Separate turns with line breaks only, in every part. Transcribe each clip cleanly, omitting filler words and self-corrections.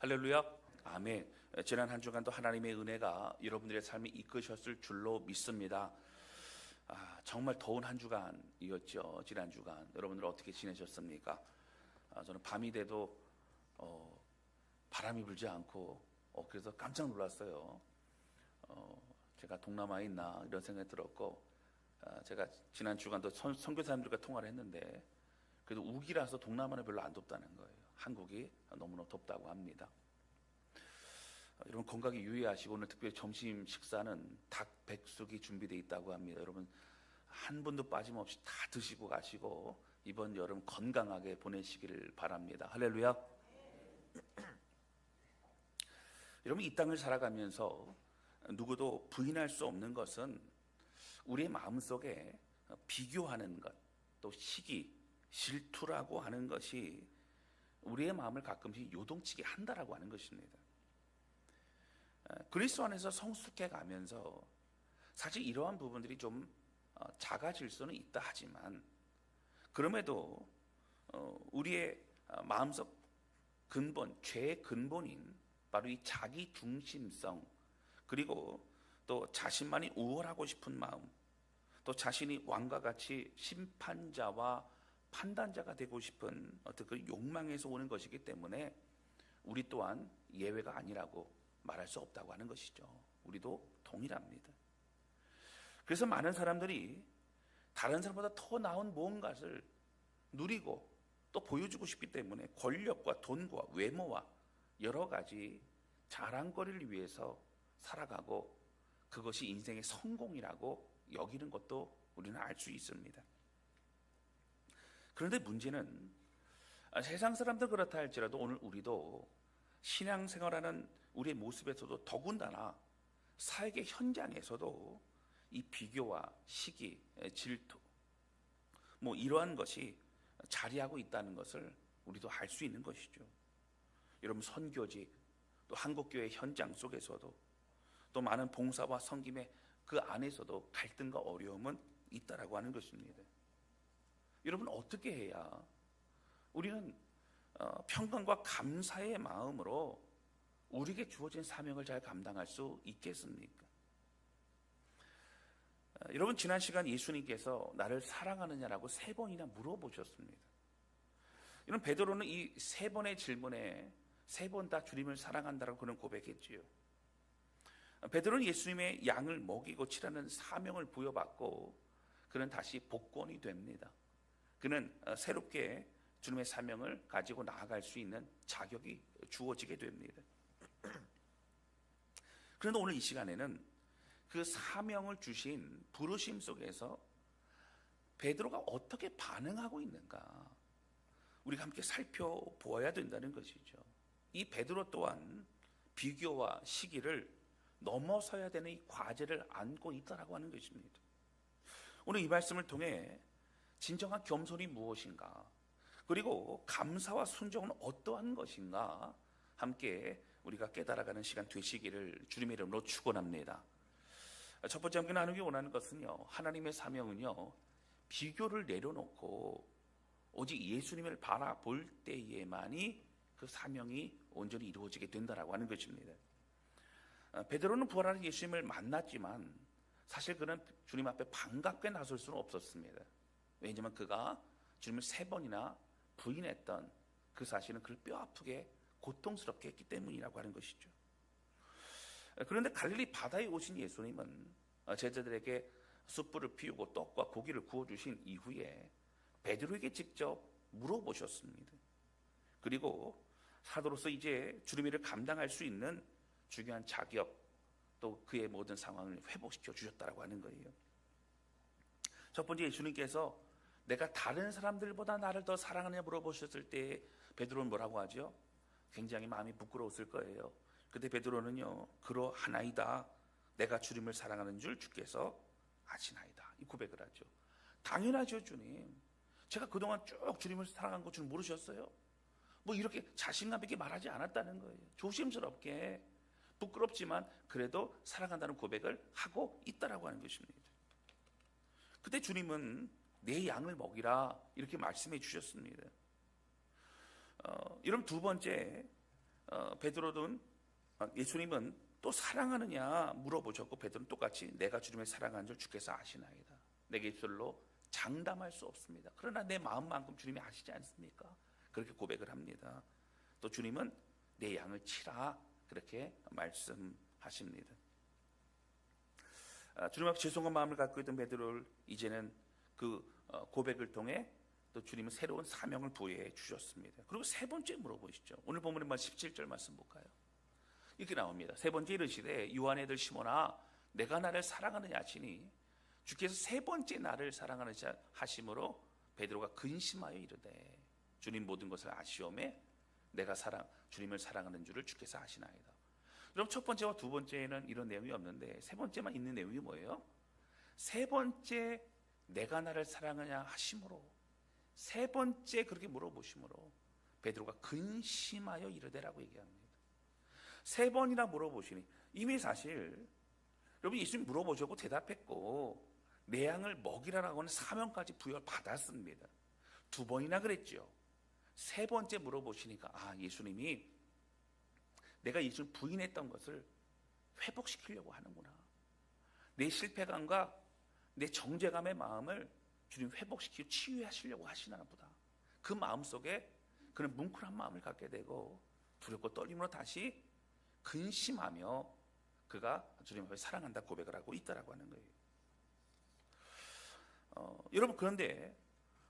할렐루야. 아멘. 지난 한 주간도 하나님의 은혜가 여러분들의 삶에 이끄셨을 줄로 믿습니다. 정말 더운 한 주간이었죠. 지난 주간 여러분들 어떻게 지내셨습니까? 저는 밤이 돼도 바람이 불지 않고 그래서 깜짝 놀랐어요. 제가 동남아에 있나 이런 생각이 들었고, 제가 지난 주간도 선교사님들과 통화를 했는데 그래도 우기라서 동남아는 별로 안 덥다는 거예요. 한국이 너무너무 덥다고 합니다. 여러분 건강에 유의하시고, 오늘 특별히 점심 식사는 닭 백숙이 준비되어 있다고 합니다. 여러분 한 분도 빠짐없이 다 드시고 가시고 이번 여름 건강하게 보내시기를 바랍니다. 할렐루야. 여러분 이 땅을 살아가면서 누구도 부인할 수 없는 것은 우리의 마음속에 비교하는 것, 또 시기, 질투라고 하는 것이 우리의 마음을 가끔씩 요동치게 한다라고 하는 것입니다. 그리스도 안에서 성숙해 가면서 사실 이러한 부분들이 좀 작아질 수는 있다 하지만, 그럼에도 우리의 마음속 근본, 죄의 근본인 바로 이 자기 중심성, 그리고 또 자신만이 우월하고 싶은 마음, 또 자신이 왕과 같이 심판자와 판단자가 되고 싶은 어떤 그 욕망에서 오는 것이기 때문에 우리 또한 예외가 아니라고 말할 수 없다고 하는 것이죠. 우리도 동일합니다. 그래서 많은 사람들이 다른 사람보다 더 나은 무언가를 누리고 또 보여주고 싶기 때문에 권력과 돈과 외모와 여러 가지 자랑거리를 위해서 살아가고, 그것이 인생의 성공이라고 여기는 것도 우리는 알 수 있습니다. 그런데 문제는 세상 사람들 그렇다 할지라도 오늘 우리도 신앙생활하는 우리의 모습에서도, 더군다나 사회의 현장에서도 이 비교와 시기, 질투, 이러한 것이 자리하고 있다는 것을 우리도 알 수 있는 것이죠. 여러분 선교지, 또 한국교회 현장 속에서도, 또 많은 봉사와 섬김의 그 안에서도 갈등과 어려움은 있다라고 하는 것입니다. 여러분 어떻게 해야 우리는 평강과 감사의 마음으로 우리에게 주어진 사명을 잘 감당할 수 있겠습니까? 여러분 지난 시간 예수님께서 나를 사랑하느냐라고 3번이나 물어보셨습니다. 여러분 베드로는 이 3번의 질문에 3번 다 주님을 사랑한다라고 그는 고백했지요. 베드로는 예수님의 양을 먹이고 치라는 사명을 부여받고 그는 다시 복권이 됩니다. 그는 새롭게 주님의 사명을 가지고 나아갈 수 있는 자격이 주어지게 됩니다. 그런데 오늘 이 시간에는 그 사명을 주신 부르심 속에서 베드로가 어떻게 반응하고 있는가 우리가 함께 살펴보아야 된다는 것이죠. 이 베드로 또한 비교와 시기를 넘어서야 되는 이 과제를 안고 있다라고 하는 것입니다. 오늘 이 말씀을 통해 진정한 겸손이 무엇인가, 그리고 감사와 순종은 어떠한 것인가 함께 우리가 깨달아가는 시간 되시기를 주님의 이름으로 축원합니다. 첫 번째 함께 나누기 원하는 것은요, 하나님의 사명은요 비교를 내려놓고 오직 예수님을 바라볼 때에만이 그 사명이 온전히 이루어지게 된다라고 하는 것입니다. 베드로는 부활하는 예수님을 만났지만 사실 그는 주님 앞에 반갑게 나설 수는 없었습니다. 왜냐하면 그가 주님을 3번이나 부인했던 그 사실은 그를 뼈아프게 고통스럽게 했기 때문이라고 하는 것이죠. 그런데 갈릴리 바다에 오신 예수님은 제자들에게 숯불을 피우고 떡과 고기를 구워주신 이후에 베드로에게 직접 물어보셨습니다. 그리고 사도로서 이제 주님의 일을 감당할 수 있는 중요한 자격, 또 그의 모든 상황을 회복시켜 주셨다고 하는 거예요. 첫 번째, 예수님께서 내가 다른 사람들보다 나를 더 사랑하느냐 물어보셨을 때 베드로는 뭐라고 하죠? 굉장히 마음이 부끄러웠을 거예요. 그때 베드로는요, 그러하나이다, 내가 주님을 사랑하는 줄 주께서 아시나이다, 이 고백을 하죠. 당연하죠, 주님. 제가 그동안 쭉 주님을 사랑한 거 줄 모르셨어요? 이렇게 자신감 있게 말하지 않았다는 거예요. 조심스럽게, 부끄럽지만 그래도 사랑한다는 고백을 하고 있다라고 하는 것입니다. 그때 주님은 내 양을 먹이라 이렇게 말씀해 주셨습니다. 여러분 두 번째, 베드로는 예수님은 또 사랑하느냐 물어보셨고 베드로는 똑같이 내가 주님을 사랑하는 줄 주께서 아시나이다. 내게 입술로 장담할 수 없습니다. 그러나 내 마음만큼 주님이 아시지 않습니까? 그렇게 고백을 합니다. 또 주님은 내 양을 치라 그렇게 말씀하십니다. 주님 앞에 죄송한 마음을 갖고 있던 베드로를 이제는 그 고백을 통해 또 주님은 새로운 사명을 부여해 주셨습니다. 그리고 세 번째 물어보시죠. 오늘 본문의 17절 말씀 볼까요? 이렇게 나옵니다. 세 번째 이르시되 요한의 아들 시몬아 내가 나를 사랑하느냐 하시니 주께서 세 번째 나를 사랑하느냐 하심으로 베드로가 근심하여 이르되 주님 모든 것을 아시오매 내가 주님을 사랑하는 줄을 주께서 아시나이다. 그럼 첫 번째와 두 번째에는 이런 내용이 없는데 세 번째만 있는 내용이 뭐예요? 세 번째 내가 나를 사랑하냐 하심으로 세 번째 그렇게 물어보심으로 베드로가 근심하여 이르되라고 얘기합니다. 세 번이나 물어보시니 이미 사실 여러분 예수님 물어보셨고 대답했고 내 양을 먹이라라고 하는 사명까지 부여받았습니다. 두 번이나 그랬죠. 세 번째 물어보시니까 예수님이 내가 예수님 부인했던 것을 회복시키려고 하는구나. 내 실패감과 내 정죄감의 마음을 주님 회복시키고 치유하시려고 하시나 보다. 그 마음속에 그는 뭉클한 마음을 갖게 되고 두렵고 떨림으로 다시 근심하며 그가 주님 앞에 사랑한다 고백을 하고 있다라고 하는 거예요. 여러분 그런데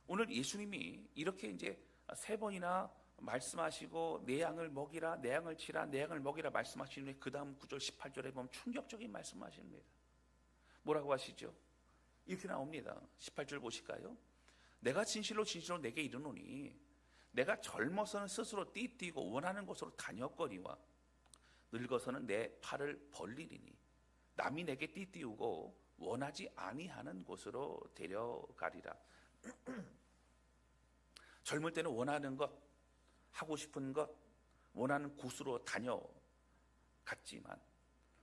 오늘 예수님이 이렇게 이제 세 번이나 말씀하시고 내 양을 먹이라 내 양을 치라 내 양을 먹이라 말씀하시는 그 다음 9절 18절에 보면 충격적인 말씀하십니다. 뭐라고 하시죠? 이렇게 나옵니다. 18절 보실까요? 내가 진실로 내게 이르노니 내가 젊어서는 스스로 띠뛰고 원하는 곳으로 다녔거니와 늙어서는 내 팔을 벌리리니 남이 내게 띠띠우고 원하지 아니하는 곳으로 데려가리라. 젊을 때는 원하는 것, 하고 싶은 것, 원하는 곳으로 다녀갔지만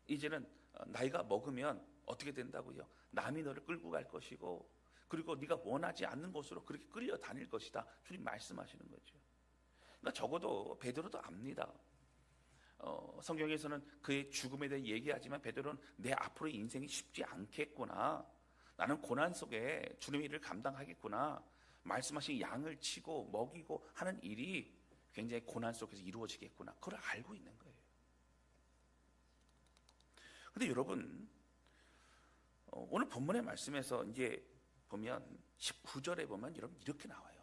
이제는 나이가 먹으면 어떻게 된다고요? 남이 너를 끌고 갈 것이고 그리고 네가 원하지 않는 곳으로 그렇게 끌려다닐 것이다. 주님 말씀하시는 거죠. 그러니까 적어도 베드로도 압니다. 성경에서는 그의 죽음에 대해 얘기하지만 베드로는 내 앞으로의 인생이 쉽지 않겠구나. 나는 고난 속에 주님의 일을 감당하겠구나. 말씀하신 양을 치고 먹이고 하는 일이 굉장히 고난 속에서 이루어지겠구나. 그걸 알고 있는 거예요. 근데 여러분 오늘 본문의 말씀에서 이제 보면 19절에 보면 여러분 이렇게 나와요.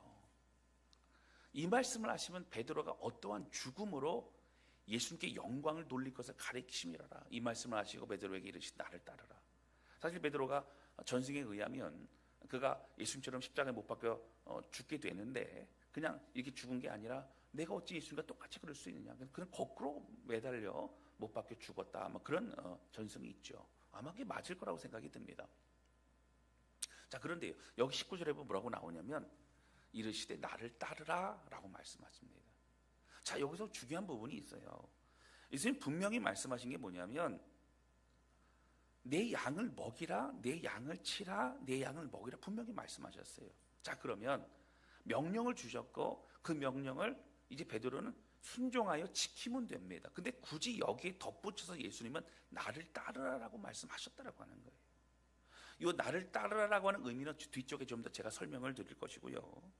이 말씀을 하시면 베드로가 어떠한 죽음으로 예수님께 영광을 돌릴 것을 가리키심이라라. 이 말씀을 하시고 베드로에게 이르시되 나를 따르라. 사실 베드로가 전승에 의하면 그가 예수님처럼 십자가에 못 박혀 죽게 되는데 그냥 이렇게 죽은 게 아니라 내가 어찌 예수님과 똑같이 그럴 수 있느냐. 그냥 거꾸로 매달려 못 박혀 죽었다. 그런 전승이 있죠. 아마 그게 맞을 거라고 생각이 듭니다. 자, 그런데요. 여기 19절에 보면 뭐라고 나오냐면 이르시되 나를 따르라 라고 말씀하십니다. 자, 여기서 중요한 부분이 있어요. 예수님 분명히 말씀하신 게 뭐냐면 내 양을 먹이라, 내 양을 치라, 내 양을 먹이라 분명히 말씀하셨어요. 자, 그러면 명령을 주셨고 그 명령을 이제 베드로는 순종하여 지키면 됩니다. 근데 굳이 여기에 덧붙여서 예수님은 나를 따르라라고 말씀하셨다라고 하는 거예요. 이 나를 따르라라고 하는 의미는 뒤쪽에 좀 더 제가 설명을 드릴 것이고요.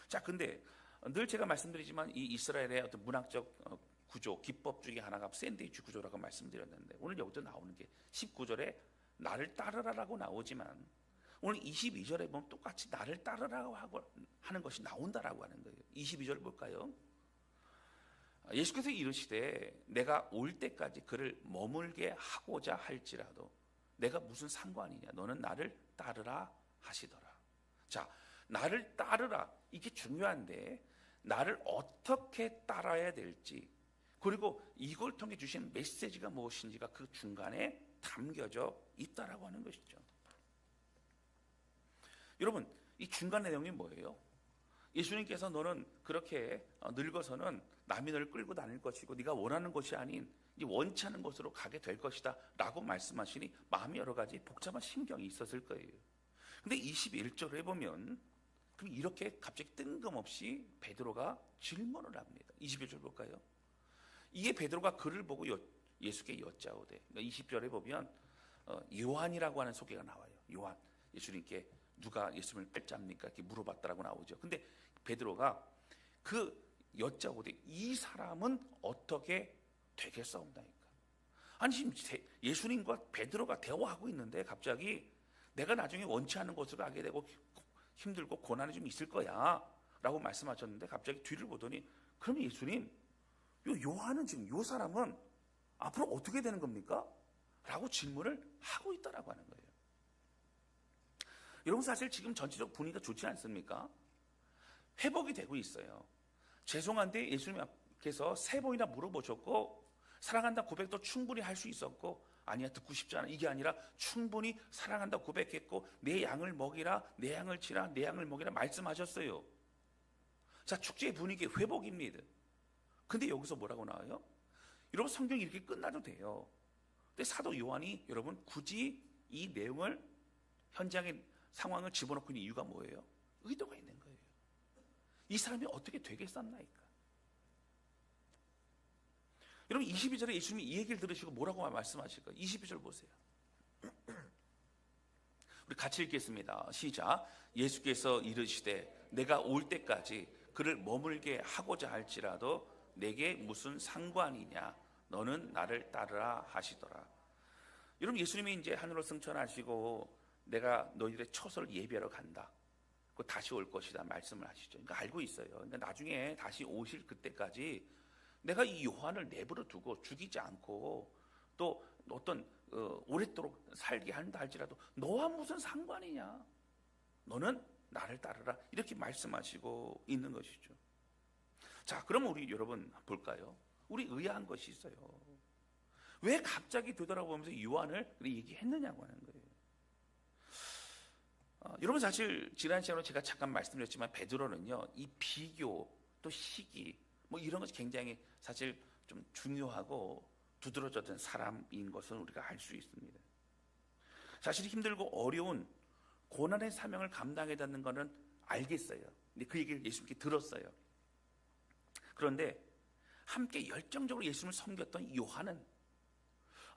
자, 근데 늘 제가 말씀드리지만 이 이스라엘의 어떤 문학적 구조, 기법 중에 하나가 샌드위치 구조라고 말씀드렸는데 오늘 여기서 나오는 게 19절에 나를 따르라라고 나오지만 오늘 22절에 보면 똑같이 나를 따르라고 하는 것이 나온다라고 하는 거예요. 22절 볼까요? 예수께서 이르시되 내가 올 때까지 그를 머물게 하고자 할지라도 내가 무슨 상관이냐 너는 나를 따르라 하시더라. 자, 나를 따르라 이게 중요한데 나를 어떻게 따라야 될지 그리고 이걸 통해 주신 메시지가 무엇인지가 그 중간에 담겨져 있다라고 하는 것이죠. 여러분 이 중간 내용이 뭐예요? 예수님께서 너는 그렇게 늙어서는 남이 너를 끌고 다닐 것이고 네가 원하는 것이 아닌 원치 않은 곳으로 가게 될 것이다 라고 말씀하시니 마음에 여러 가지 복잡한 심경이 있었을 거예요. 근데 21절에 보면 그럼 이렇게 갑자기 뜬금없이 베드로가 질문을 합니다. 21절 볼까요? 이게 베드로가 그를 보고 예수께 여짜오되, 그러니까 20절에 보면 요한이라고 하는 소개가 나와요. 요한, 예수님께 누가 예수님을 빼잡니까? 이렇게 물어봤다라고 나오죠. 근데 베드로가 그 여짜오되 이 사람은 어떻게 되겠사옵나이까? 아니 지금 예수님과 베드로가 대화하고 있는데 갑자기 내가 나중에 원치 않는 곳으로 가게 되고 힘들고 고난이 좀 있을 거야 라고 말씀하셨는데 갑자기 뒤를 보더니 그러면 예수님, 요한은 지금 요 사람은 앞으로 어떻게 되는 겁니까? 라고 질문을 하고 있다라고 하는 거예요. 여러분, 사실 지금 전체적 분위기가 좋지 않습니까? 회복이 되고 있어요. 죄송한데 예수님께서 3번이나 물어보셨고 사랑한다 고백도 충분히 할 수 있었고, 아니야 듣고 싶지 않아, 이게 아니라 충분히 사랑한다 고백했고 내 양을 먹이라, 내 양을 치라, 내 양을 먹이라 말씀하셨어요. 자, 축제의 분위기 회복입니다. 근데 여기서 뭐라고 나와요? 여러분, 성경이 이렇게 끝나도 돼요. 근데 사도 요한이 여러분 굳이 이 내용을, 현장의 상황을 집어넣고 있는 이유가 뭐예요? 의도가 있는 거예요. 이 사람이 어떻게 되겠었나이까? 여러분, 22절에 예수님이 이 얘기를 들으시고 뭐라고 말씀하실까요? 22절 보세요. 우리 같이 읽겠습니다. 시작. 예수께서 이르시되 내가 올 때까지 그를 머물게 하고자 할지라도 내게 무슨 상관이냐? 너는 나를 따르라 하시더라. 여러분, 예수님이 이제 하늘로 승천하시고 내가 너희들의 처소를 예비하러 간다, 그 다시 올 것이다 말씀을 하시죠. 그러니까 알고 있어요. 그러니까 나중에 다시 오실 그때까지 내가 이 요한을 내버려 두고 죽이지 않고 또 어떤 오랫도록 살게 한다 할지라도 너와 무슨 상관이냐? 너는 나를 따르라, 이렇게 말씀하시고 있는 것이죠. 자, 그럼 우리 여러분 볼까요? 우리 의아한 것이 있어요. 왜 갑자기 되돌아보면서 요한을 얘기했느냐고 하는 거예요. 여러분, 사실 지난 시간에 제가 잠깐 말씀드렸지만 베드로는요, 이 비교 또 시기 뭐 이런 것이 굉장히 사실 좀 중요하고 두드러졌던 사람인 것은 우리가 알 수 있습니다. 사실 힘들고 어려운 고난의 사명을 감당해야 되는 것은 알겠어요. 근데 그 얘기를 예수님께 들었어요. 그런데 함께 열정적으로 예수님을 섬겼던 요한은,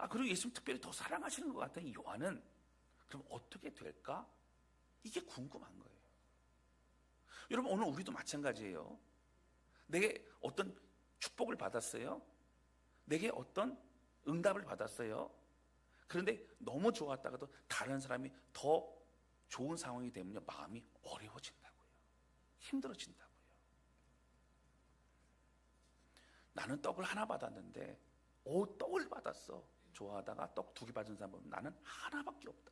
그리고 예수님 특별히 더 사랑하시는 것 같은 요한은 그럼 어떻게 될까? 이게 궁금한 거예요. 여러분, 오늘 우리도 마찬가지예요. 내게 어떤 축복을 받았어요. 내게 어떤 응답을 받았어요. 그런데 너무 좋았다가도 다른 사람이 더 좋은 상황이 되면 마음이 어려워진다고요. 힘들어진다고요. 나는 떡을 하나 받았는데 떡을 받았어. 좋아하다가 떡 2개 받은 사람은 나는 하나밖에 없다.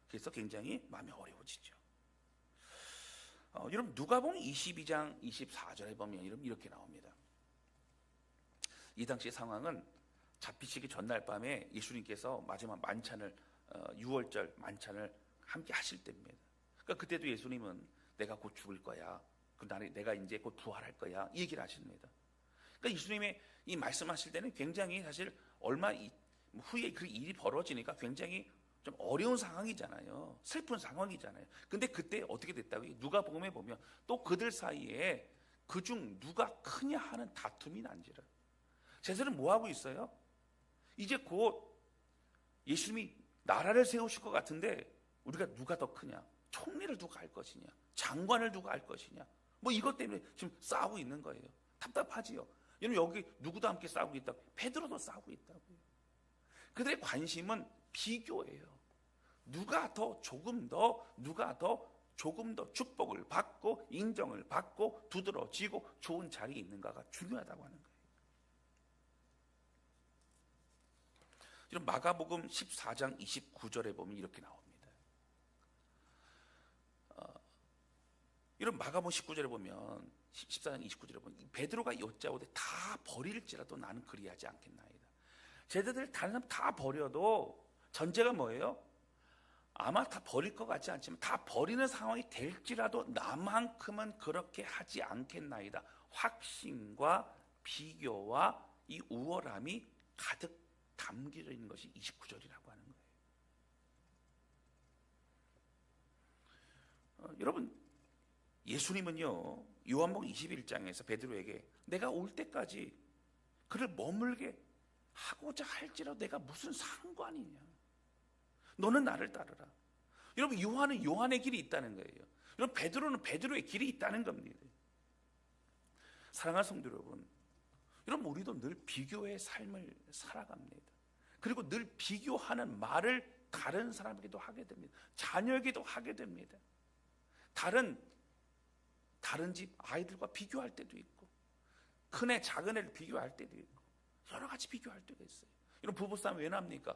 그래서 굉장히 마음이 어려워지죠. 여러분, 누가복음 22장 24절에 보면 이렇게 나옵니다. 이 당시 상황은 잡히시기 전날 밤에 예수님께서 마지막 만찬을 6월절 만찬을 함께 하실 때입니다. 그러니까 그때도 예수님은 내가 곧 죽을 거야, 내가 이제 곧 부활할 거야, 이 얘기를 하십니다. 그러니까 예수님의 이 말씀하실 때는 굉장히 사실 얼마 후에 그 일이 벌어지니까 굉장히 좀 어려운 상황이잖아요. 슬픈 상황이잖아요. 근데 그때 어떻게 됐다고요? 누가복음에 보면 또 그들 사이에 그중 누가 크냐 하는 다툼이 난지라. 제사는 뭐 하고 있어요? 이제 곧 예수님이 나라를 세우실 것 같은데 우리가 누가 더 크냐? 총리를 누가 할 것이냐? 장관을 누가 할 것이냐? 뭐 이것 때문에 지금 싸우고 있는 거예요. 답답하지요. 여러분, 여기 누구도 함께 싸우고 있다고? 베드로도 싸우고 있다고요. 그들의 관심은 비교예요. 누가 더 조금 더 축복을 받고 인정을 받고 두드러지고 좋은 자리에 있는가가 중요하다고 하는 거예요. 이런 마가복음 14장 29절에 보면 이렇게 나옵니다. 이런 마가복음 19절에 보면 14장 29절에 보면 베드로가 여짜오되 다 버릴지라도 나는 그리하지 않겠나이다. 쟤네들 다른 사람 다 버려도 전제가 뭐예요? 아마 다 버릴 것 같지 않지만 다 버리는 상황이 될지라도 나만큼은 그렇게 하지 않겠나이다. 확신과 비교와 이 우월함이 가득 담겨져 있는 것이 29절이라고 하는 거예요. 여러분, 예수님은요 요한복음 21장에서 베드로에게 내가 올 때까지 그를 머물게 하고자 할지라도 내가 무슨 상관이냐. 너는 나를 따르라. 여러분, 요한은 요한의 길이 있다는 거예요. 여러분, 베드로는 베드로의 길이 있다는 겁니다. 사랑하는 성도 여러분, 여러분, 우리도 늘 비교의 삶을 살아갑니다. 그리고 늘 비교하는 말을 다른 사람에게도 하게 됩니다. 자녀에게도 하게 됩니다. 다른 집 아이들과 비교할 때도 있고, 큰애 작은 애를 비교할 때도 있고, 여러 가지 비교할 때가 있어요. 여러분, 부부싸움 왜 납니까?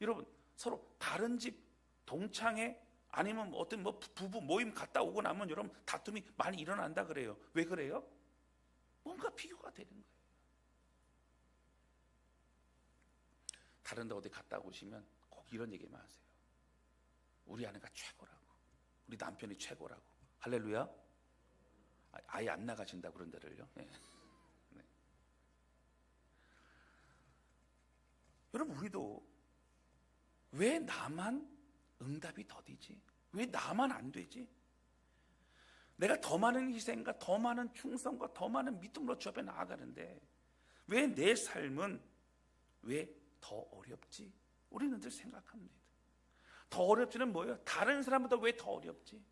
여러분, 서로 다른 집 동창회 아니면 어떤 부부 모임 갔다 오고 나면 여러분 다툼이 많이 일어난다 그래요. 왜 그래요? 뭔가 비교가 되는 거예요. 다른 데 어디 갔다 오시면 꼭 이런 얘기만 하세요. 우리 아내가 최고라고, 우리 남편이 최고라고. 할렐루야. 아예 안 나가신다 그런 데를요. 네. 네. 여러분, 우리도 왜 나만 응답이 더디지? 왜 나만 안 되지? 내가 더 많은 희생과 더 많은 충성과 더 많은 믿음으로 주 앞에 나아가는데 왜 내 삶은 왜 더 어렵지? 우리는 늘 생각합니다. 더 어렵지는 뭐예요? 다른 사람보다 왜 더 어렵지?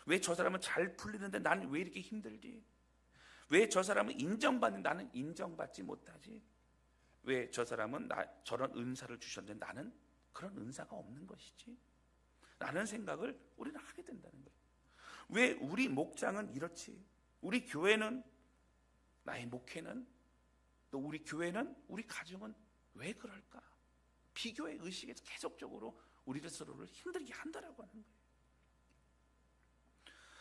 왜 저 사람은 잘 풀리는데 나는 왜 이렇게 힘들지? 왜 저 사람은 인정받는데 나는 인정받지 못하지? 왜 저 사람은 저런 은사를 주셨는데 나는 그런 은사가 없는 것이지? 라는 생각을 우리는 하게 된다는 거예요. 왜 우리 목장은 이렇지? 우리 교회는, 나의 목회는, 또 우리 교회는, 우리 가정은 왜 그럴까? 비교의 의식에서 계속적으로 우리를 서로를 힘들게 한다라고 하는 거예요.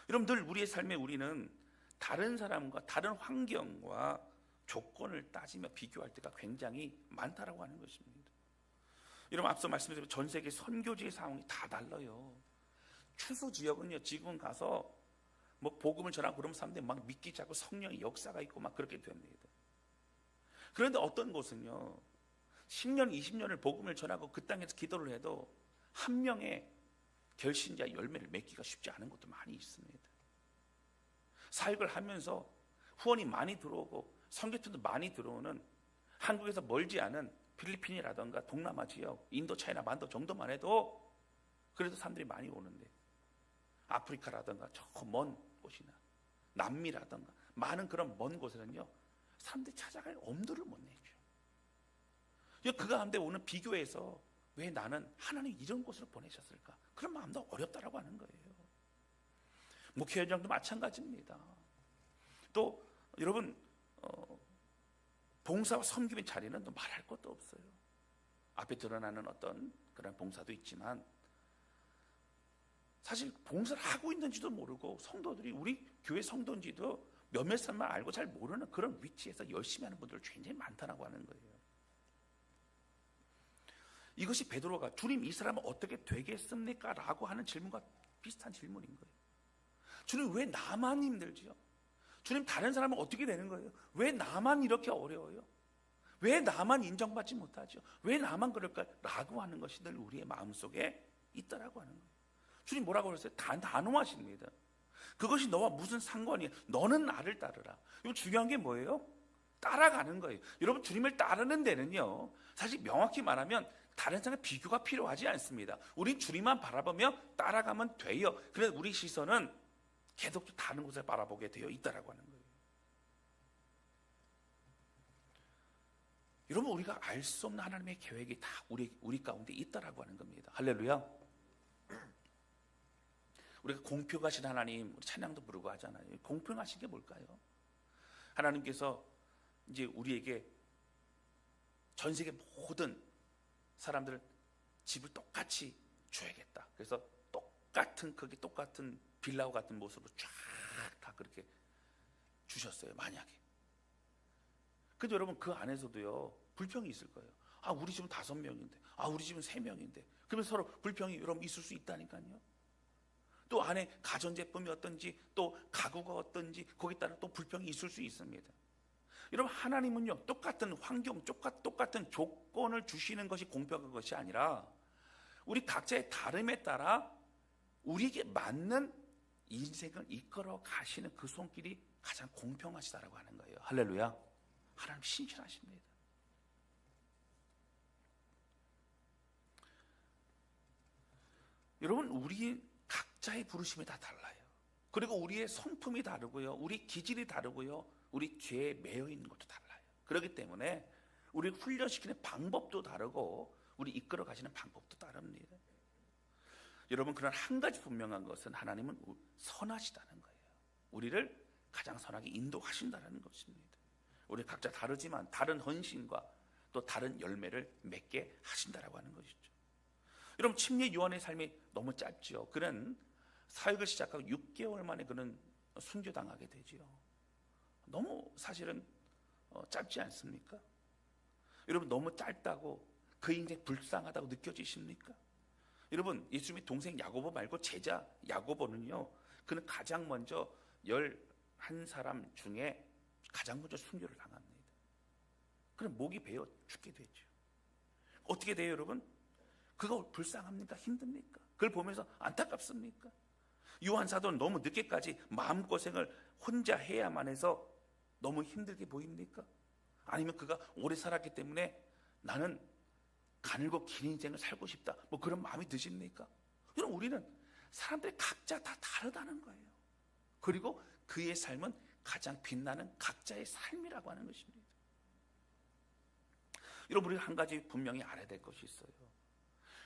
여러분들, 우리의 삶에 우리는 다른 사람과 다른 환경과 조건을 따지며 비교할 때가 굉장히 많다라고 하는 것입니다. 여러분, 앞서 말씀드린 전 세계 선교지의 상황이 다 달라요. 추수 지역은요, 지금 가서 뭐 복음을 전하고 그러면 사람들이 막 믿기 시작하고 성령의 역사가 있고 막 그렇게 됩니다. 그런데 어떤 곳은요, 10년, 20년을 복음을 전하고 그 땅에서 기도를 해도 한 명의 결신자 열매를 맺기가 쉽지 않은 것도 많이 있습니다. 사역을 하면서 후원이 많이 들어오고 선교팀도 많이 들어오는 한국에서 멀지 않은 필리핀이라든가 동남아 지역, 인도, 차이나, 만도 정도만 해도 그래도 사람들이 많이 오는데, 아프리카라든가 저 먼 곳이나 남미라든가 많은 그런 먼 곳에는요, 사람들이 찾아갈 엄두를 못 내죠. 그 가운데 오는 비교에서 왜 나는 하나님 이런 곳으로 보내셨을까? 그런 마음도 어렵다라고 하는 거예요. 목회 현장도 마찬가지입니다. 또 여러분, 봉사와 섬김의 자리는 또 말할 것도 없어요. 앞에 드러나는 어떤 그런 봉사도 있지만 사실 봉사를 하고 있는지도 모르고, 성도들이 우리 교회 성도인지도 몇몇 사람만 알고 잘 모르는 그런 위치에서 열심히 하는 분들 굉장히 많다라고 하는 거예요. 이것이 베드로가 주님, 이 사람은 어떻게 되겠습니까? 라고 하는 질문과 비슷한 질문인 거예요. 주님, 왜 나만 힘들지요? 주님, 다른 사람은 어떻게 되는 거예요? 왜 나만 이렇게 어려워요? 왜 나만 인정받지 못하죠? 왜 나만 그럴까? 라고 하는 것이 늘 우리의 마음속에 있다라고 하는 거예요. 주님 뭐라고 그랬어요? 단호하십니다. 그것이 너와 무슨 상관이야? 너는 나를 따르라. 이거 중요한 게 뭐예요? 따라가는 거예요. 여러분, 주님을 따르는 데는요, 사실 명확히 말하면 다른 사람과 비교가 필요하지 않습니다. 우린 주님만 바라보며 따라가면 돼요. 그래서 우리 시선은 계속 다른 곳을 바라보게 되어 있다라고 하는 거예요. 여러분, 우리가 알 수 없는 하나님의 계획이 다 우리 가운데 있다라고 하는 겁니다. 할렐루야. 우리가 공평하신 하나님, 우리 찬양도 부르고 하잖아요. 공평하신 게 뭘까요? 하나님께서 이제 우리에게 전 세계 모든 사람들 집을 똑같이 줘야겠다. 그래서 똑같은 크기, 똑같은 빌라와 같은 모습으로 쫙 다 그렇게 주셨어요. 만약에. 근데 여러분, 그 안에서도요, 불평이 있을 거예요. 아, 우리 집은 5명인데, 아, 우리 집은 3명인데. 그러면 서로 불평이 여러분 있을 수 있다니까요. 또 안에 가전제품이 어떤지, 또 가구가 어떤지, 거기에 따라 또 불평이 있을 수 있습니다. 여러분, 하나님은요, 똑같은 환경, 똑같은 조건을 주시는 것이 공평한 것이 아니라 우리 각자의 다름에 따라 우리에게 맞는 인생을 이끌어 가시는 그 손길이 가장 공평하시다라고 하는 거예요. 할렐루야. 하나님 신실하십니다. 여러분, 우리 각자의 부르심이 다 달라요. 그리고 우리의 성품이 다르고요, 우리 기질이 다르고요, 우리 죄에 매여 있는 것도 달라요. 그렇기 때문에 우리 훈련시키는 방법도 다르고 우리 이끌어 가시는 방법도 다릅니다. 여러분, 그런 한 가지 분명한 것은 하나님은 선하시다는 거예요. 우리를 가장 선하게 인도하신다는 것입니다. 우리 각자 다르지만 다른 헌신과 또 다른 열매를 맺게 하신다라고 하는 것이죠. 여러분, 침례 요한의 삶이 너무 짧지요. 그는 사역을 시작하고 6개월 만에 그는 순교당하게 되지요. 너무 사실은 짧지 않습니까? 여러분, 너무 짧다고 그 인생 불쌍하다고 느껴지십니까? 여러분, 예수님의 동생 야고보 말고 제자 야고보는요, 그는 가장 먼저 11사람 중에 가장 먼저 순교를 당합니다. 그는 목이 베어 죽게 되죠. 어떻게 돼요, 여러분? 그거 불쌍합니까? 힘듭니까? 그걸 보면서 안타깝습니까? 요한 사도는 너무 늦게까지 마음고생을 혼자 해야만 해서 너무 힘들게 보입니까? 아니면 그가 오래 살았기 때문에 나는 가늘고 긴 인생을 살고 싶다, 뭐 그런 마음이 드십니까? 여러분, 우리는 사람들이 각자 다 다르다는 거예요. 그리고 그의 삶은 가장 빛나는 각자의 삶이라고 하는 것입니다. 여러분, 우리가 한 가지 분명히 알아야 될 것이 있어요.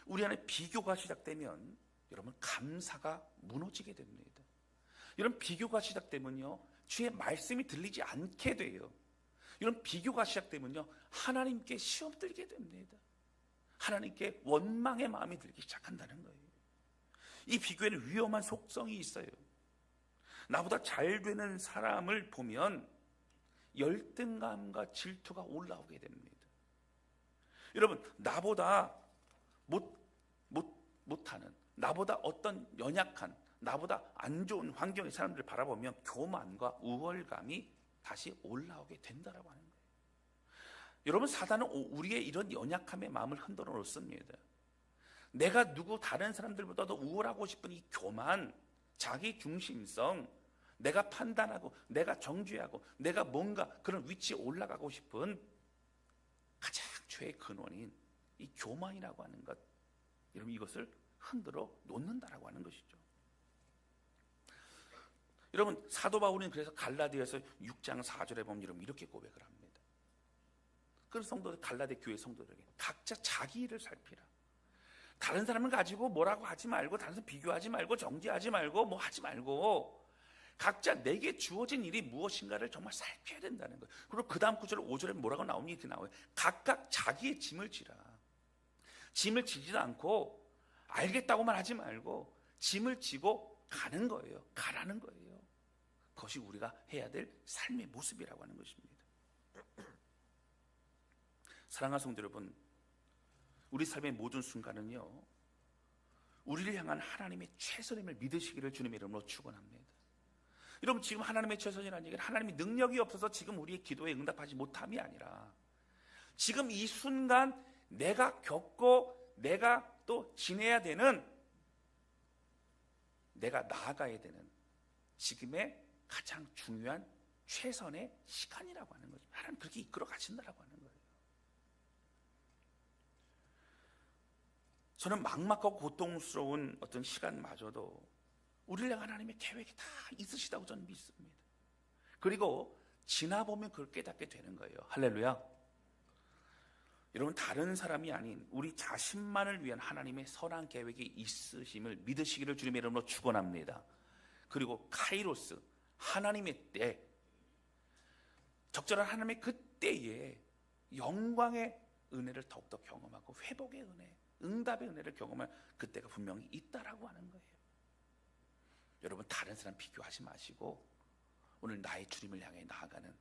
우리 안에 비교가 시작되면 여러분, 감사가 무너지게 됩니다. 여러분, 비교가 시작되면요, 주의 말씀이 들리지 않게 돼요. 이런 비교가 시작되면요, 하나님께 시험 들게 됩니다. 하나님께 원망의 마음이 들기 시작한다는 거예요. 이 비교에는 위험한 속성이 있어요. 나보다 잘 되는 사람을 보면 열등감과 질투가 올라오게 됩니다. 여러분, 나보다 못하는, 나보다 어떤 연약한, 나보다 안 좋은 환경의 사람들을 바라보면 교만과 우월감이 다시 올라오게 된다라고 하는 거예요. 여러분, 사단은 우리의 이런 연약함의 마음을 흔들어 놓습니다. 내가 누구 다른 사람들보다도 우월하고 싶은 이 교만, 자기 중심성, 내가 판단하고 내가 정죄하고 내가 뭔가 그런 위치에 올라가고 싶은 가장 죄의 근원인 이 교만이라고 하는 것, 여러분, 이것을 흔들어 놓는다라고 하는 것이죠. 여러분, 사도 바울은 그래서 갈라디아서 6장 4절에 보면 여러분 이렇게 고백을 합니다. 그런 성도들, 갈라디아 교회 성도들에게 각자 자기 일을 살피라. 다른 사람을 가지고 뭐라고 하지 말고, 다른 사람 비교하지 말고, 정죄하지 말고, 뭐 하지 말고, 각자 내게 주어진 일이 무엇인가를 정말 살펴야 된다는 거예요. 그리고 그 다음 구절 5절에 뭐라고 나오니 이렇게 나와요. 각각 자기의 짐을 지라. 짐을 지지도 않고 알겠다고만 하지 말고 짐을 지고 가는 거예요. 가라는 거예요. 그것이 우리가 해야 될 삶의 모습이라고 하는 것입니다. 사랑하는 성도 여러분, 우리 삶의 모든 순간은요, 우리를 향한 하나님의 최선임을 믿으시기를 주님의 이름으로 축원합니다. 여러분, 지금 하나님의 최선이라는 얘기는 하나님의 능력이 없어서 지금 우리의 기도에 응답하지 못함이 아니라 지금 이 순간 내가 겪고 내가 또 지내야 되는, 내가 나아가야 되는 지금의 가장 중요한 최선의 시간이라고 하는 거죠. 하나님 그렇게 이끌어 가신다라고 하는 거예요. 저는 막막하고 고통스러운 어떤 시간마저도 우리를 향한 하나님의 계획이 다 있으시다고 저는 믿습니다. 그리고 지나보면 그걸 깨닫게 되는 거예요. 할렐루야. 여러분, 다른 사람이 아닌 우리 자신만을 위한 하나님의 선한 계획이 있으심을 믿으시기를 주님의 이름으로 축원합니다. 그리고 카이로스, 하나님의 때, 적절한 하나님의 그 때에 영광의 은혜를 더욱더 경험하고 회복의 은혜, 응답의 은혜를 경험할 그때가 분명히 있다라고 하는 거예요. 여러분, 다른 사람 비교하지 마시고 오늘 나의 주님을 향해 나아가는,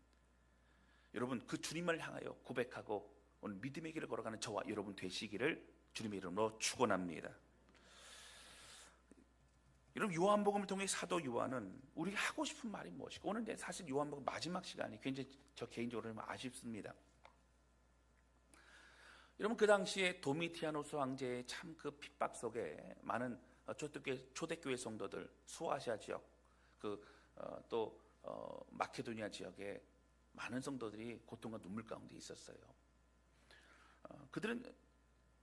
여러분 그 주님을 향하여 고백하고 오늘 믿음의 길을 걸어가는 저와 여러분 되시기를 주님의 이름으로 축원합니다. 여러분, 요한복음을 통해 사도 요한은 우리가 하고 싶은 말이 무엇일까? 오늘 사실 요한복음 마지막 시간이 굉장히 저 개인적으로 아쉽습니다. 여러분, 그 당시에 도미티아노스 황제의 참 그 핍박 속에 많은 초대교회 성도들, 소아시아 지역, 또 마케도니아 지역에 많은 성도들이 고통과 눈물 가운데 있었어요. 그들은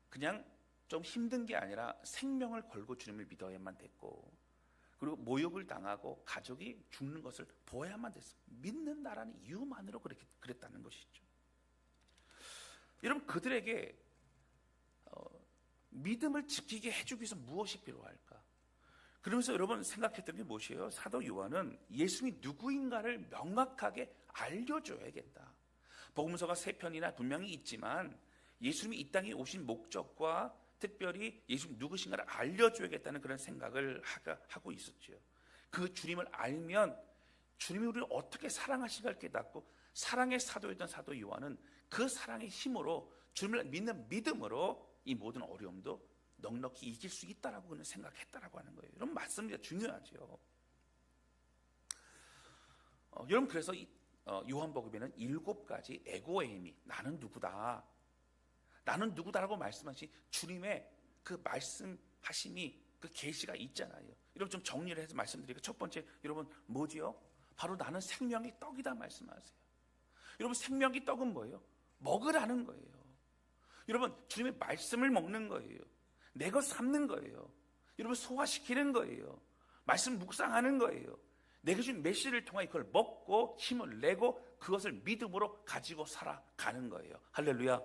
그냥 좀 힘든 게 아니라 생명을 걸고 주님을 믿어야만 됐고, 그리고 모욕을 당하고 가족이 죽는 것을 보아야만 됐어요. 믿는다라는 이유만으로 그랬다는 것이죠. 여러분, 그들에게 믿음을 지키게 해주기 위해서 무엇이 필요할까? 그러면서 여러분 생각했던 게 무엇이에요? 사도 요한은 예수님이 누구인가를 명확하게 알려줘야겠다. 복음서가 3편이나 분명히 있지만 예수님이 이 땅에 오신 목적과 특별히 예수님 누구신가를 알려줘야겠다는 그런 생각을 하고 있었죠. 그 주님을 알면 주님이 우리를 어떻게 사랑하시는가를 깨닫고, 사랑의 사도였던 사도 요한은 그 사랑의 힘으로 주님을 믿는 믿음으로 이 모든 어려움도 넉넉히 이길 수 있다라고 그는 생각했다라고 하는 거예요. 여러분, 맞습니다. 중요하죠. 여러분, 그래서 요한복음에는 7가지 에고에이미, 나는 누구다, 나는 누구다라고 말씀하신 주님의 그 말씀하심이, 그 계시가 있잖아요. 여러분, 좀 정리를 해서 말씀드리니까, 첫 번째, 여러분 뭐지요? 바로 나는 생명의 떡이다 말씀하세요. 여러분, 생명의 떡은 뭐예요? 먹으라는 거예요. 여러분, 주님의 말씀을 먹는 거예요. 내 것 삼는 거예요. 여러분, 소화시키는 거예요. 말씀 묵상하는 거예요. 내가 준 메시지를 통하여 그걸 먹고 힘을 내고 그것을 믿음으로 가지고 살아가는 거예요. 할렐루야.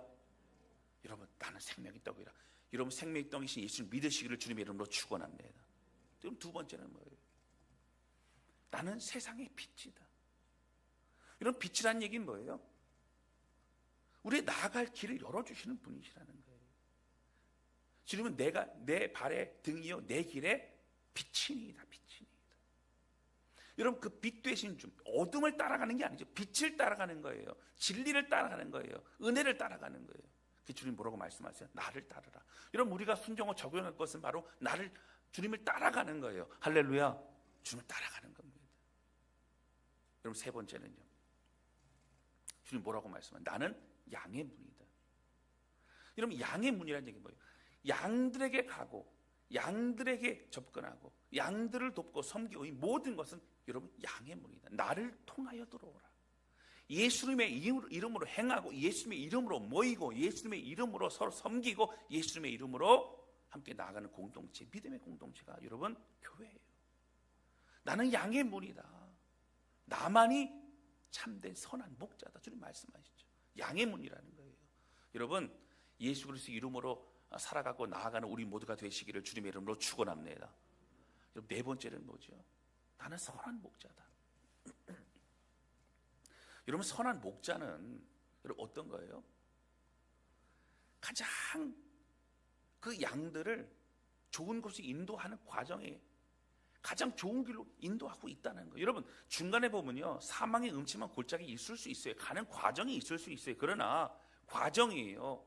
여러분, 나는 생명의 떡이라. 여러분, 생명의 떡이신 예수를 믿으시기를 주님의 이름으로 축원합니다. 그럼 두 번째는 뭐예요? 나는 세상의 빛이다. 이런 빛이라는 얘기는 뭐예요? 우리의 나아갈 길을 열어주시는 분이시라는 거예요. 주님은 내 발의 등이요 내 길에 빛이니이다. 빛이니이다. 여러분, 그 빛 되신 주, 어둠을 따라가는 게 아니죠. 빛을 따라가는 거예요. 진리를 따라가는 거예요. 은혜를 따라가는 거예요. 그 주님 뭐라고 말씀하세요? 나를 따르라. 여러분, 우리가 순종하고 적용할 것은 바로 주님을 따라가는 거예요. 할렐루야. 주님을 따라가는 겁니다. 여러분, 세 번째는요, 주님 뭐라고 말씀하세요? 나는 양의 문이다. 여러분, 양의 문이라는 얘기는 뭐예요? 양들에게 가고 양들에게 접근하고 양들을 돕고 섬기고, 이 모든 것은 여러분 양의 문이다. 나를 통하여 들어오라. 예수님의 이름으로 행하고 예수님의 이름으로 모이고 예수님의 이름으로 서로 섬기고 예수님의 이름으로 함께 나아가는 공동체, 믿음의 공동체가 여러분 교회예요. 나는 양의 문이다. 나만이 참된 선한 목자다. 주님 말씀하시죠. 양의 문이라는 거예요. 여러분, 예수 그리스도 이름으로 살아가고 나아가는 우리 모두가 되시기를 주님의 이름으로 축원합니다. 네 번째는 뭐죠? 나는 선한 목자다. 여러분, 선한 목자는 여러분 어떤 거예요? 가장 그 양들을 좋은 곳에 인도하는 과정에 가장 좋은 길로 인도하고 있다는 거예요. 여러분, 중간에 보면요, 사망의 음침한 골짜기 있을 수 있어요. 가는 과정이 있을 수 있어요. 그러나 과정이에요.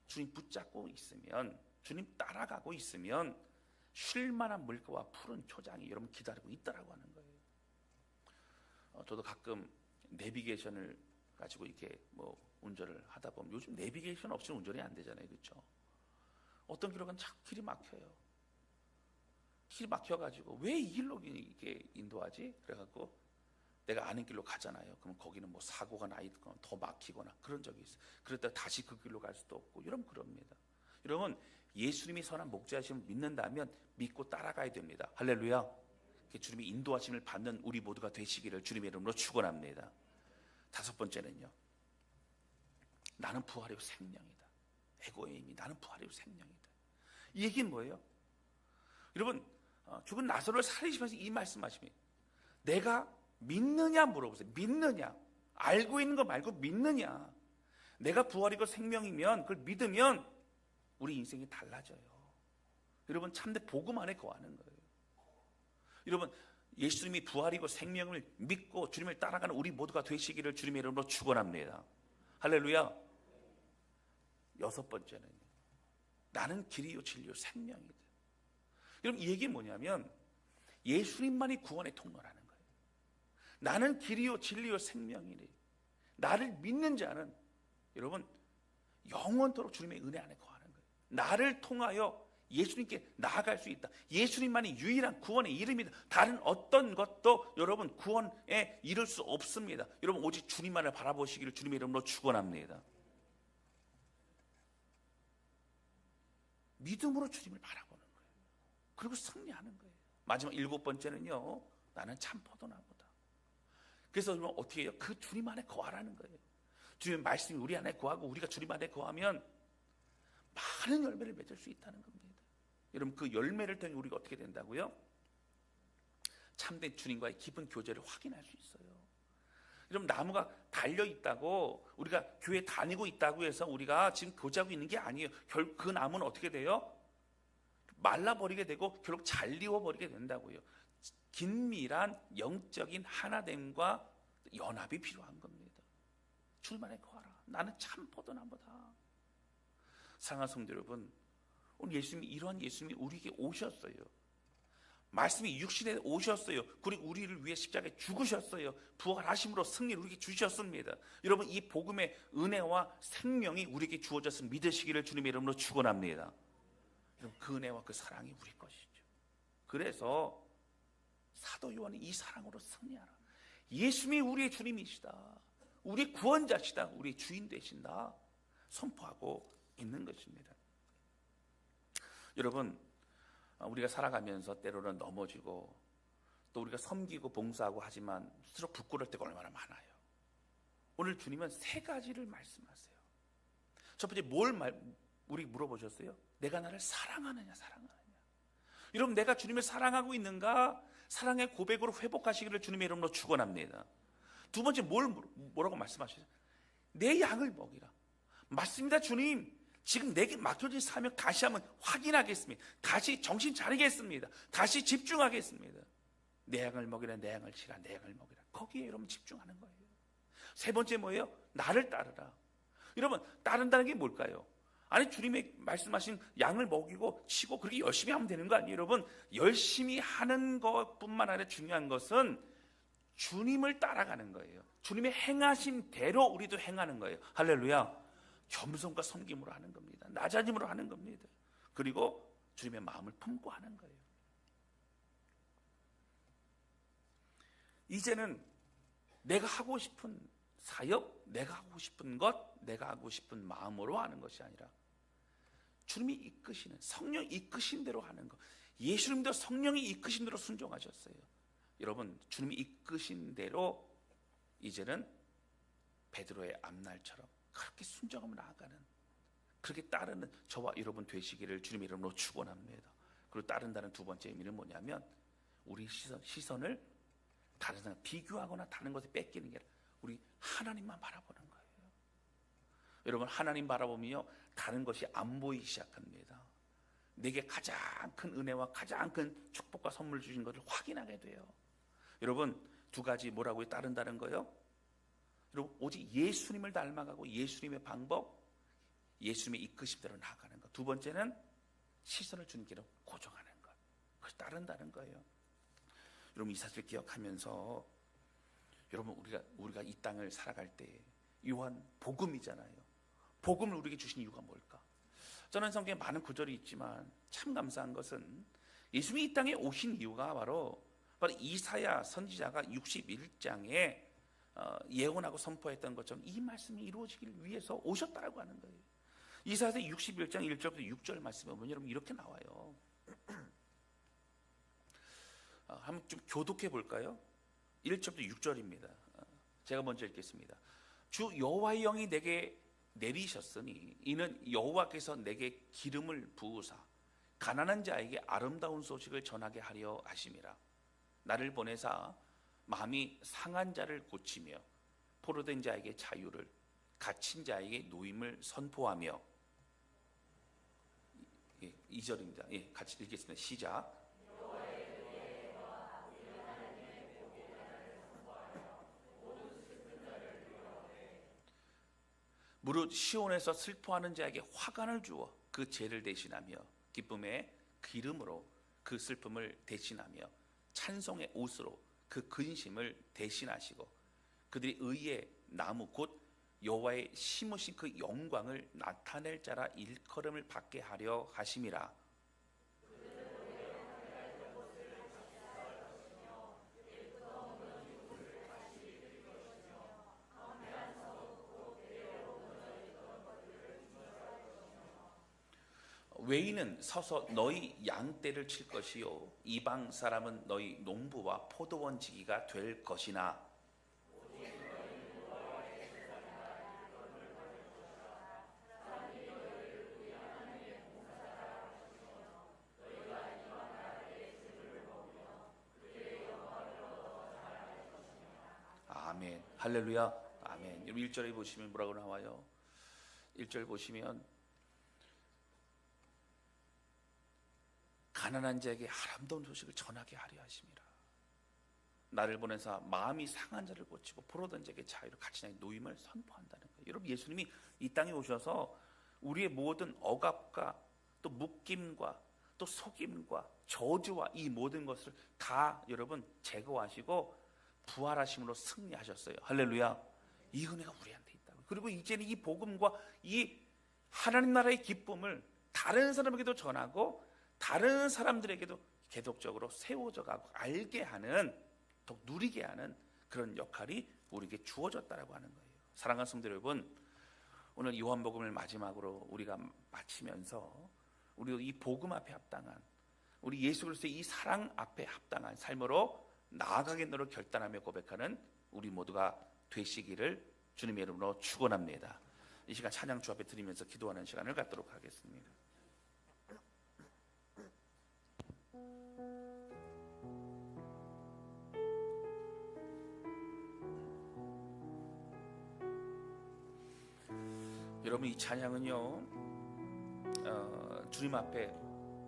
주님 붙잡고 있으면, 주님 따라가고 있으면 쉴만한 물가와 푸른 초장이 여러분 기다리고 있다라고 하는 거예요. 저도 가끔 내비게이션을 가지고 이렇게 뭐 운전을 하다 보면, 요즘 내비게이션 없이는 운전이 안 되잖아요, 그렇죠? 어떤 길은 자꾸 길이 막혀요. 길이 막혀가지고 왜 이 길로 이렇게 인도하지? 그래갖고 내가 아는 길로 가잖아요. 그럼 거기는 뭐 사고가 나 있거나 더 막히거나 그런 적이 있어요. 그랬다가 다시 그 길로 갈 수도 없고, 여러분 그럽니다. 여러분, 예수님이 선한 목자이심을 믿는다면 믿고 따라가야 됩니다. 할렐루야. 주님이 인도하심을 받는 우리 모두가 되시기를 주님의 이름으로 축원합니다. 다섯 번째는요, 나는 부활이요 생명이다. 에고에임이 나는 부활이요 생명이다. 이 얘기는 뭐예요? 여러분, 죽은 나사로를 살리시면서 이 말씀하십니다. 내가 믿느냐 물어보세요. 믿느냐? 알고 있는 거 말고 믿느냐? 내가 부활이고 생명이면, 그걸 믿으면 우리 인생이 달라져요. 여러분, 참된 복음 안에 거하는 거예요. 여러분, 예수님이 부활이고 생명을 믿고 주님을 따라가는 우리 모두가 되시기를 주님의 이름으로 축원합니다. 할렐루야. 여섯 번째는 나는 길이요 진리요 생명이다. 여러분, 이 얘기는 뭐냐면 예수님만이 구원의 통로라는 거예요. 나는 길이요 진리요 생명이니, 나를 믿는 자는 여러분 영원토록 주님의 은혜 안에 거하는 거예요. 나를 통하여 예수님께 나아갈 수 있다. 예수님만이 유일한 구원의 이름이다. 다른 어떤 것도 여러분 구원에 이를 수 없습니다. 여러분 오직 주님만을 바라보시기를 주님의 이름으로 축원합니다. 믿음으로 주님을 바라보는 거예요. 그리고 승리하는 거예요. 마지막 7번째는요, 나는 참 포도나무다. 그래서 여러분 어떻게 해요? 그 주님 안에 거하라는 거예요. 주님의 말씀이 우리 안에 거하고 우리가 주님 안에 거하면 많은 열매를 맺을 수 있다는 겁니다. 여러분 그 열매를 통해 우리가 어떻게 된다고요? 참된 주님과의 깊은 교제를 확인할 수 있어요. 여러분 나무가 달려있다고 우리가 교회 다니고 있다고 해서 우리가 지금 교제하고 있는 게 아니에요. 결국 그 나무는 어떻게 돼요? 말라버리게 되고 결국 잘리워버리게 된다고요. 긴밀한 영적인 하나됨과 연합이 필요한 겁니다. 주님 안에 거하라. 나는 참 포도나무다. 사랑하는 성도 여러분, 오늘 예수님이 이러한 예수님이 우리에게 오셨어요. 말씀이 육신에 오셨어요. 그리고 우리를 위해 십자가에 죽으셨어요. 부활하심으로 승리를 우리에게 주셨습니다. 여러분 이 복음의 은혜와 생명이 우리에게 주어졌음을 믿으시기를 주님의 이름으로 축원합니다. 여러분 그 은혜와 그 사랑이 우리 것이죠. 그래서 사도 요한이 이 사랑으로 승리하라. 예수님이 우리의 주님이시다. 우리의 구원자시다. 우리의 주인 되신다. 선포하고 있는 것입니다. 여러분 우리가 살아가면서 때로는 넘어지고 또 우리가 섬기고 봉사하고 하지만 스스로 부끄러울 때가 얼마나 많아요. 오늘 주님은 3가지를 말씀하세요. 첫 번째 우리 물어보셨어요? 내가 나를 사랑하느냐 사랑하느냐. 여러분 내가 주님을 사랑하고 있는가? 사랑의 고백으로 회복하시기를 주님의 이름으로 축원합니다. 두 번째 뭐라고 말씀하셨어요? 내 양을 먹이라. 맞습니다 주님. 지금 내게 맡겨진 사명 다시 한번 확인하겠습니다. 다시 정신 차리겠습니다. 다시 집중하겠습니다. 내 양을 먹이라, 내 양을 치라, 내 양을 먹이라. 거기에 여러분 집중하는 거예요. 세 번째 뭐예요? 나를 따르라. 여러분 따른다는 게 뭘까요? 아니 주님이 말씀하신 양을 먹이고 치고 그렇게 열심히 하면 되는 거 아니에요? 여러분 열심히 하는 것뿐만 아니라 중요한 것은 주님을 따라가는 거예요. 주님의 행하신 대로 우리도 행하는 거예요. 할렐루야. 겸손과 섬김으로 하는 겁니다. 낮아짐으로 하는 겁니다. 그리고 주님의 마음을 품고 하는 거예요. 이제는 내가 하고 싶은 사역, 내가 하고 싶은 것, 내가 하고 싶은 마음으로 하는 것이 아니라 주님이 이끄시는, 성령이 이끄신 대로 하는 것. 예수님도 성령이 이끄신 대로 순종하셨어요. 여러분 주님이 이끄신 대로 이제는 베드로의 앞날처럼 그렇게 순종하며 나아가는, 그렇게 따르는 저와 여러분 되시기를 주님의 이름으로 축원합니다. 그리고 따른다는 두 번째 의미는 뭐냐면 우리 시선을 다른 사람 비교하거나 다른 것에 뺏기는 게 아니라 우리 하나님만 바라보는 거예요. 여러분 하나님 바라보면요 다른 것이 안 보이기 시작합니다. 내게 가장 큰 은혜와 가장 큰 축복과 선물 주신 것을 확인하게 돼요. 여러분 두 가지 뭐라고요? 따른다는 거요? 여러분 오직 예수님을 닮아가고 예수님의 방법, 예수님의 이끄심대로 나아가는 것. 두 번째는 시선을 주님께로 고정하는 것. 그걸 따른다는 거예요. 여러분 이 사실을 기억하면서 여러분 우리가 이 땅을 살아갈 때 요한 복음이잖아요. 복음을 우리에게 주신 이유가 뭘까? 저는 성경에 많은 구절이 있지만 참 감사한 것은 예수님이 이 땅에 오신 이유가 바로 이사야 선지자가 61장에 예언하고 선포했던 것처럼 이 말씀이 이루어지기를 위해서 오셨다라고 하는 거예요. 이사야서 61장 1절부터 6절 말씀에 보면 여러분 이렇게 나와요. 한번 좀 교독해 볼까요? 1절부터 6절입니다. 제가 먼저 읽겠습니다. 주 여호와의 영이 내게 내리셨으니 이는 여호와께서 내게 기름을 부으사 가난한 자에게 아름다운 소식을 전하게 하려 하심이라. 나를 보내사 마음이 상한 자를 고치며 포로된 자에게 자유를, 갇힌 자에게 노임을 선포하며. 2절입니다. 같이 읽겠습니다. 시작. 무릇 시온에서 슬퍼하는 자에게 화관을 주어 그 죄를 대신하며 기쁨의 기름으로 그 슬픔을 대신하며 찬송의 옷으로 그 근심을 대신하시고 그들이 의의 나무 곧 여호와의 심으신 그 영광을 나타낼 자라 일컬음을 받게 하려 하심이라. 외인은 서서 너희 양떼를 칠 것이요 이방 사람은 너희 농부와 포도원 지기가 될 것이나 아멘. 할렐루야. 아멘. 1절에 보시면 뭐라고 나와요? 1절 보시면 가난한 자에게 아름다운 소식을 전하게 하려 하심이라. 나를 보내사 마음이 상한 자를 고치고 포로된 자에게 자유를 갇힌 노임을 선포한다는 거예요. 여러분, 예수님이 이 땅에 오셔서 우리의 모든 억압과 또 묶임과 또 속임과 저주와 이 모든 것을 다 여러분 제거하시고 부활하심으로 승리하셨어요. 할렐루야. 이 은혜가 우리한테 있다고. 그리고 이제는 이 복음과 이 하나님 나라의 기쁨을 다른 사람에게도 전하고 다른 사람들에게도 계속적으로 세워져 가고 알게 하는, 더 누리게 하는 그런 역할이 우리에게 주어졌다라고 하는 거예요. 사랑하는 성도 여러분, 오늘 요한복음을 마지막으로 우리가 마치면서 우리 이 복음 앞에 합당한, 우리 예수 그리스도의 이 사랑 앞에 합당한 삶으로 나아가겠노를 결단하며 고백하는 우리 모두가 되시기를 주님의 이름으로 축원합니다. 이 시간 찬양 주 앞에 드리면서 기도하는 시간을 갖도록 하겠습니다. 여러분, 이 찬양은요, 주님 앞에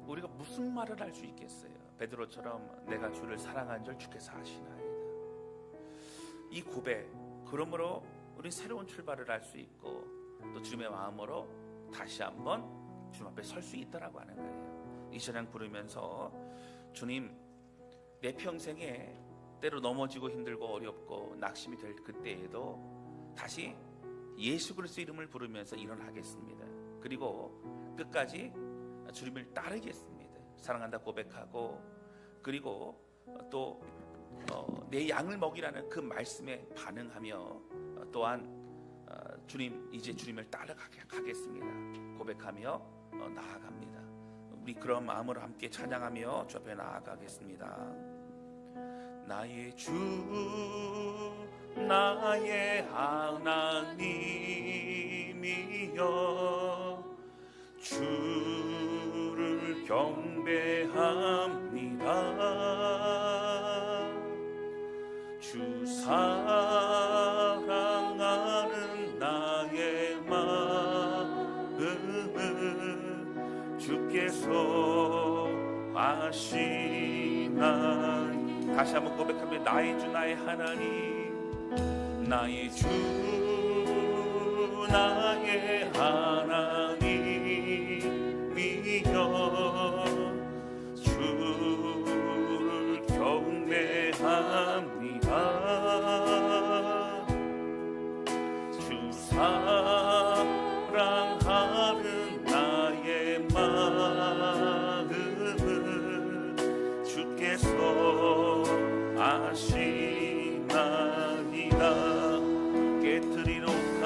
우리가 무슨 말을 할 수 있겠어요? 베드로처럼 내가 주를 사랑한 줄 주께서 아시나이다. 이 고백, 그러므로 우리 새로운 출발을 할 수 있고 또 주님의 마음으로 다시 한번 주님 앞에 설 수 있다라고 하는 거예요. 이 찬양 부르면서 주님, 내 평생에 때로 넘어지고 힘들고 어렵고 낙심이 될 그때에도 다시 예수 그리스도 이름을 부르면서 일어나겠습니다. 그리고 끝까지 주님을 따르겠습니다. 사랑한다 고백하고, 그리고 또 내 양을 먹이라는 그 말씀에 반응하며 또한 주님, 이제 주님을 따라가겠습니다 고백하며 나아갑니다. 우리 그런 마음으로 함께 찬양하며 주 앞에 나아가겠습니다. 나의 주 나의 하나님이여 주를 경배합니다. 주 사랑하는 나의 마음은 주께서 아시나이. 다시 한번 고백합니다. 나의 주 나의 하나님, 나의 주 나의 하나님이여 주를 경배합니다. 주 사랑하는 나의 마음은 주께서 아시나이다. 깨트리록함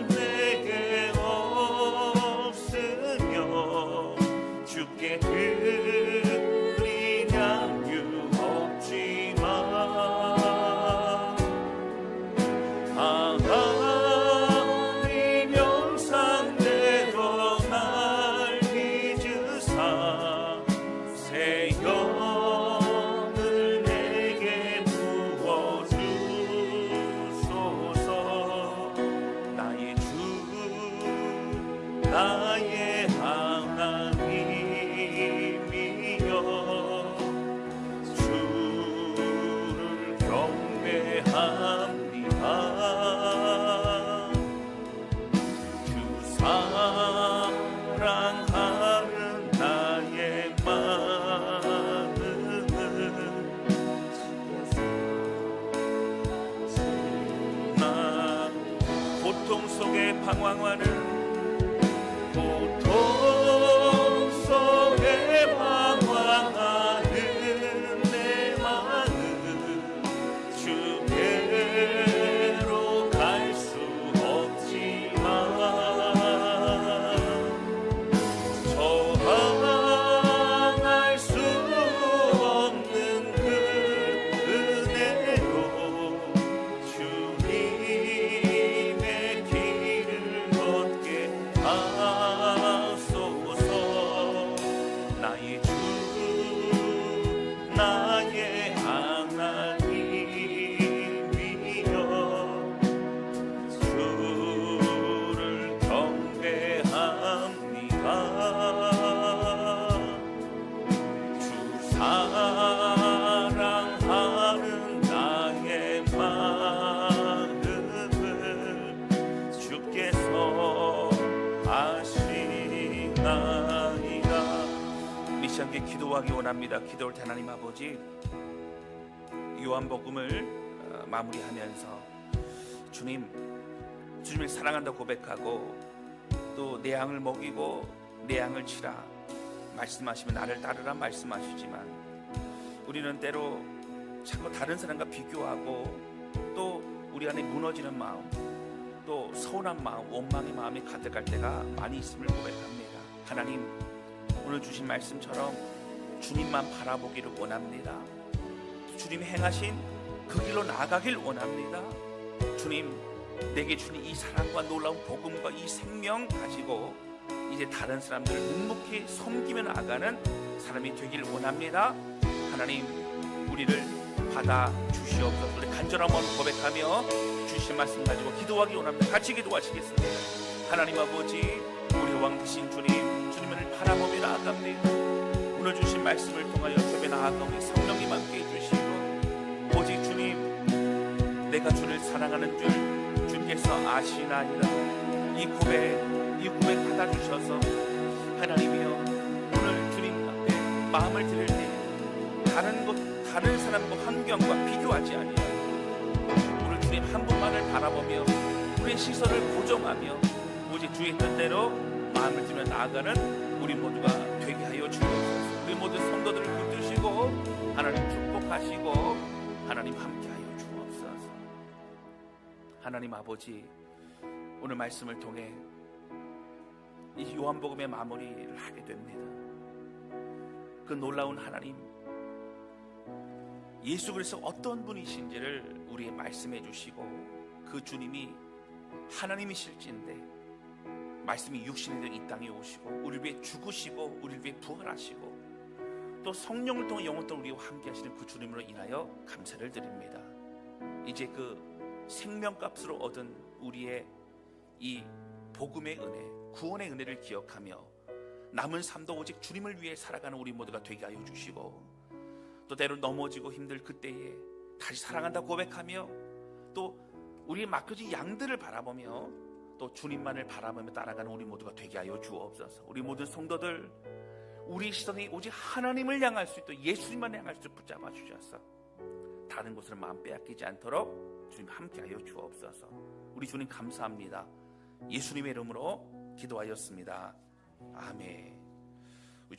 내게 없으며 주께 드린 양육 없지만 하나님 영상대로 날 빚으사 새 영을 내게 부어주소서. 나의 주 나의 하나님이여 주를 경배합니다. 주 사랑하는 나의 마음은 나 고통 속에 방황하는 고통 속에 방황하는 내 마음 주께로 갈 수 없지만 함께 기도하기 원합니다. 기도할 때 하나님 아버지, 요한복음을 마무리하면서 주님을 사랑한다 고백하고 또 내 양을 먹이고 내 양을 치라 말씀하시면 나를 따르라 말씀하시지만 우리는 때로 자꾸 다른 사람과 비교하고 또 우리 안에 무너지는 마음, 또 서운한 마음, 원망의 마음이 가득할 때가 많이 있음을 고백합니다. 하나님, 오늘 주신 말씀처럼 주님만 바라보기를 원합니다. 주님이 행하신 그 길로 나아가길 원합니다. 주님, 내게 주신 이 사랑과 놀라운 복음과 이 생명 가지고 이제 다른 사람들을 묵묵히 섬기며 나아가는 사람이 되길 원합니다. 하나님, 우리를 받아 주시옵소서. 우리 간절한 마음으로 고백하며 주신 말씀 가지고 기도하기 원합니다. 같이 기도하시겠습니다. 하나님 아버지, 우리 왕 되신 주님을 바라보며 나아갑니다. 오늘 주신 말씀을 통하여 주변에 나아가오니 성령님 함께 해주시고 오직 주님, 내가 주를 사랑하는 줄 주께서 아시나이다. 이 고백 받아주셔서 하나님이여, 오늘 주님 앞에 마음을 드릴 때 다른 사람과 환경과 비교하지 아니하고 오늘 주님 한 분만을 바라보며 우리의 시선을 고정하며 오직 주의 뜻대로 마음을 들며 나아가는 우리 모두가 되게 하여 주옵소서. 우리 모든 성도들을 붙드시고 하나님 축복하시고 하나님 함께하여 주옵소서. 하나님 아버지, 오늘 말씀을 통해 이 요한복음의 마무리를 하게 됩니다. 그 놀라운 하나님, 예수 그리스도 어떤 분이신지를 우리에게 말씀해 주시고 그 주님이 하나님이실진데 말씀이 육신이 된 이 땅에 오시고 우리를 위해 죽으시고 우리를 위해 부활하시고 또 성령을 통해 영원토록 우리와 함께 하시는 그 주님으로 인하여 감사를 드립니다. 이제 그 생명값으로 얻은 우리의 이 복음의 은혜, 구원의 은혜를 기억하며 남은 삶도 오직 주님을 위해 살아가는 우리 모두가 되게 하여 주시고 또 때로 넘어지고 힘들 그때에 다시 사랑한다 고백하며 또 우리의 맡겨진 양들을 바라보며 또 주님만을 바라보며 따라가는 우리 모두가 되게 하여 주옵소서. 우리 모든 성도들, 우리 시선이 오직 하나님을 향할 수 있도록 예수님만 향할 수 있도록 붙잡아 주셔서 다른 곳으로 마음 빼앗기지 않도록 주님 함께 하여 주옵소서. 우리 주님 감사합니다. 예수님의 이름으로 기도하였습니다. 아멘.